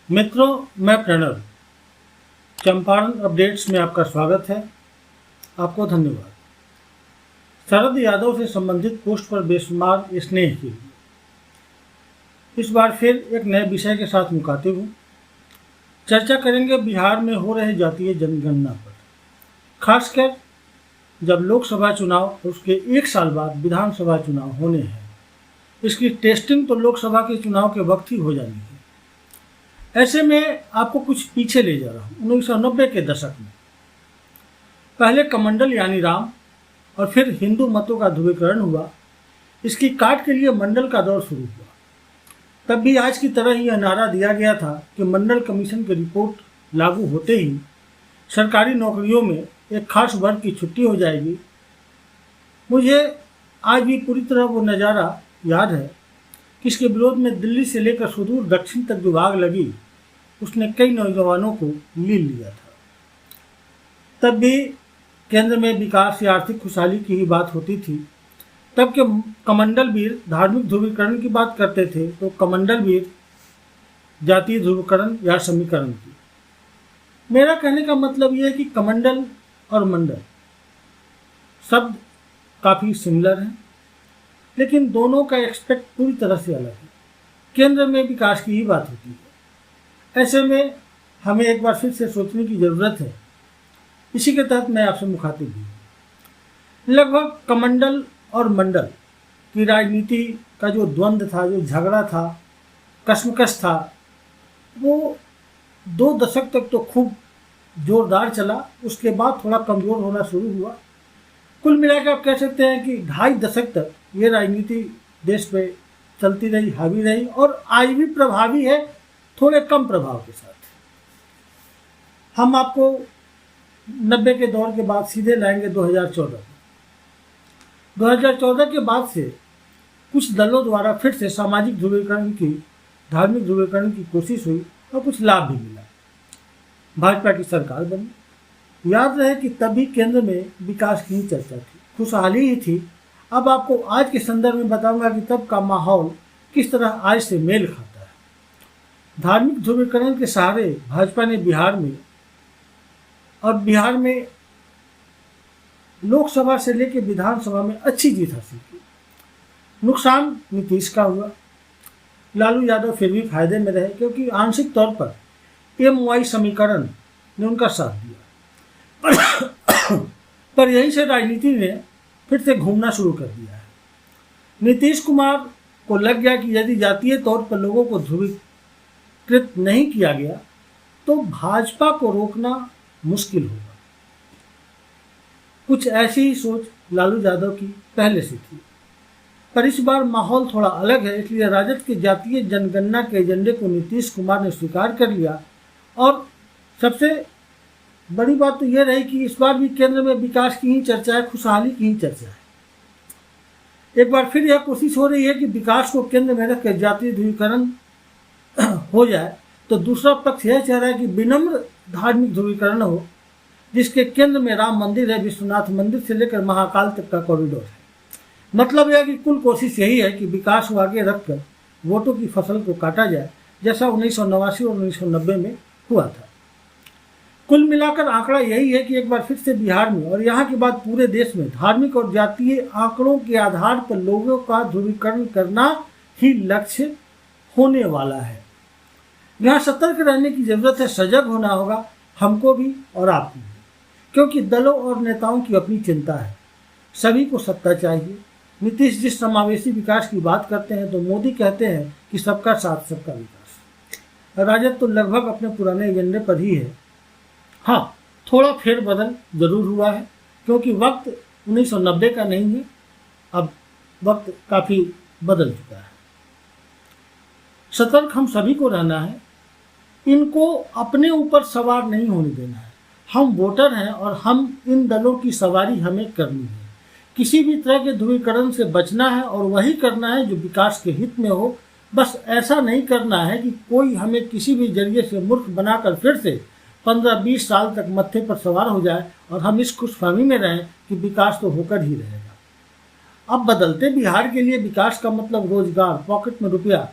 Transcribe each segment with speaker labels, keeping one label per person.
Speaker 1: मित्रों, मैं प्रणव। चंपारण अपडेट्स में आपका स्वागत है। आपको धन्यवाद। शरद यादव से संबंधित पोस्ट पर बेशुमार स्नेह के लिए इस बार फिर एक नए विषय के साथ मुखातिब हूँ। चर्चा करेंगे बिहार में हो रहे जातीय जनगणना पर, खासकर जब लोकसभा चुनाव और उसके एक साल बाद विधानसभा चुनाव होने हैं। इसकी टेस्टिंग तो लोकसभा के चुनाव के वक्त ही हो जानी है। ऐसे में आपको कुछ पीछे ले जा रहा हूँ। 1990 के दशक में पहले कमंडल यानी राम और फिर हिंदू मतों का ध्रुवीकरण हुआ। इसकी काट के लिए मंडल का दौर शुरू हुआ। तब भी आज की तरह ही यह नारा दिया गया था कि मंडल कमीशन की रिपोर्ट लागू होते ही सरकारी नौकरियों में एक खास वर्ग की छुट्टी हो जाएगी। मुझे आज भी पूरी तरह वो नज़ारा याद है कि इसके विरोध में दिल्ली से लेकर सुदूर दक्षिण तक जो आग लगी, उसने कई नौजवानों को लील लिया था। तब भी केंद्र में विकास या आर्थिक खुशहाली की ही बात होती थी। तब के कमंडल वीर धार्मिक ध्रुवीकरण की बात करते थे तो कमंडल वीर जातीय ध्रुवीकरण या समीकरण की। मेरा कहने का मतलब यह है कि कमंडल और मंडल शब्द काफ़ी सिमिलर हैं, लेकिन दोनों का एक्सपेक्ट पूरी तरह से अलग है। केंद्र में विकास की ही बात होती है। ऐसे में हमें एक बार फिर से सोचने की ज़रूरत है। इसी के तहत मैं आपसे मुखातिब हूँ। लगभग कमंडल और मंडल की राजनीति का जो द्वंद्व था, जो झगड़ा था, कश्मकश था, वो 2 दशक तक तो खूब जोरदार चला। उसके बाद थोड़ा कमज़ोर होना शुरू हुआ। कुल मिलाकर आप कह सकते हैं कि 2.5 दशक तक ये राजनीति देश पे चलती रही, हावी रही और आज भी प्रभावी है, थोड़े कम प्रभाव के साथ। हम आपको 90 के दौर के बाद सीधे लाएंगे 2014 में। 2014 के बाद से कुछ दलों द्वारा फिर से सामाजिक ध्रुवीकरण की, धार्मिक ध्रुवीकरण की कोशिश हुई और कुछ लाभ भी मिला। भाजपा की सरकार बनी। याद रहे कि तभी केंद्र में विकास की ही चर्चा थी, खुशहाली ही थी। अब आपको आज के संदर्भ में बताऊंगा कि तब का माहौल किस तरह आज से मेल खाता है। धार्मिक ध्रुवीकरण के सहारे भाजपा ने बिहार में लोकसभा से लेकर विधानसभा में अच्छी जीत हासिल की। नुकसान नीतीश का हुआ। लालू यादव फिर भी फायदे में रहे क्योंकि आंशिक तौर पर MY समीकरण ने उनका साथ दिया। पर यहीं से राजनीति ने फिर से घूमना शुरू कर दिया है। नीतीश कुमार को लग गया कि यदि जातीय तौर पर लोगों को ध्रुवीकृत नहीं किया गया तो भाजपा को रोकना मुश्किल होगा। कुछ ऐसी ही सोच लालू यादव की पहले से थी, पर इस बार माहौल थोड़ा अलग है। इसलिए राजद के जातीय जनगणना के एजेंडे को नीतीश कुमार ने स्वीकार कर लिया। और सबसे बड़ी बात तो यह रही कि इस बार भी केंद्र में विकास की ही चर्चा है, खुशहाली की ही चर्चा है। एक बार फिर यह कोशिश हो रही है कि विकास को केंद्र में रखकर जातीय ध्रुवीकरण हो जाए, तो दूसरा पक्ष यह चाह रहा है कि विनम्र धार्मिक ध्रुवीकरण हो, जिसके केंद्र में राम मंदिर है, विश्वनाथ मंदिर से लेकर महाकाल तक का कॉरिडोर है। मतलब यह कि कुल कोशिश यही है कि विकास को आगे रखकर वोटों की फसल को काटा जाए, जैसा 1989 और 1990 में हुआ था। कुल मिलाकर आंकड़ा यही है कि एक बार फिर से बिहार में और यहाँ के बाद पूरे देश में धार्मिक और जातीय आंकड़ों के आधार पर लोगों का ध्रुवीकरण करना ही लक्ष्य होने वाला है। यहाँ सतर्क रहने की जरूरत है, सजग होना होगा हमको भी और आपको भी, क्योंकि दलों और नेताओं की अपनी चिंता है। सभी को सत्ता चाहिए। नीतीश जिस समावेशी विकास की बात करते हैं तो मोदी कहते हैं कि सबका साथ सबका विकास। राजद तो लगभग अपने पुराने एजेंडे पर ही है। हाँ, थोड़ा फेरबदल जरूर हुआ है क्योंकि वक्त 1990 का नहीं है, अब वक्त काफ़ी बदल चुका है। सतर्क हम सभी को रहना है। इनको अपने ऊपर सवार नहीं होने देना है। हम वोटर हैं और हम इन दलों की सवारी हमें करनी है। किसी भी तरह के ध्रुवीकरण से बचना है और वही करना है जो विकास के हित में हो। बस ऐसा नहीं करना है कि कोई हमें किसी भी जरिए से मूर्ख बनाकर फिर से 15-20 साल तक मत्थे पर सवार हो जाए और हम इस खुशफहमी में रहें कि विकास तो होकर ही रहेगा। अब बदलते बिहार के लिए विकास का मतलब रोजगार, पॉकेट में रुपया,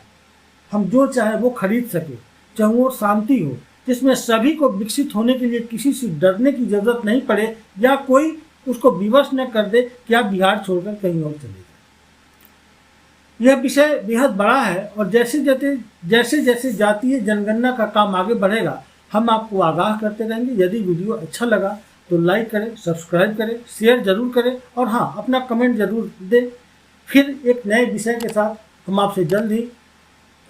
Speaker 1: हम जो चाहे वो खरीद सके, चारों ओर शांति हो, जिसमें सभी को विकसित होने के लिए किसी से डरने की जरूरत नहीं पड़े या कोई उसको विवश न कर दे कि आप बिहार छोड़कर कहीं और चले जाए। यह विषय बेहद बड़ा है और जैसे जैसे जातीय जनगणना का काम आगे बढ़ेगा हम आपको आगाह करते रहेंगे। यदि वीडियो अच्छा लगा तो लाइक करें, सब्सक्राइब करें, शेयर जरूर करें और हाँ, अपना कमेंट जरूर दें। फिर एक नए विषय के साथ हम आपसे जल्द ही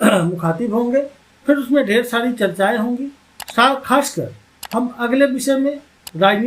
Speaker 1: मुखातिब होंगे, फिर उसमें ढेर सारी चर्चाएं होंगी। खासकर हम अगले विषय में राजनीति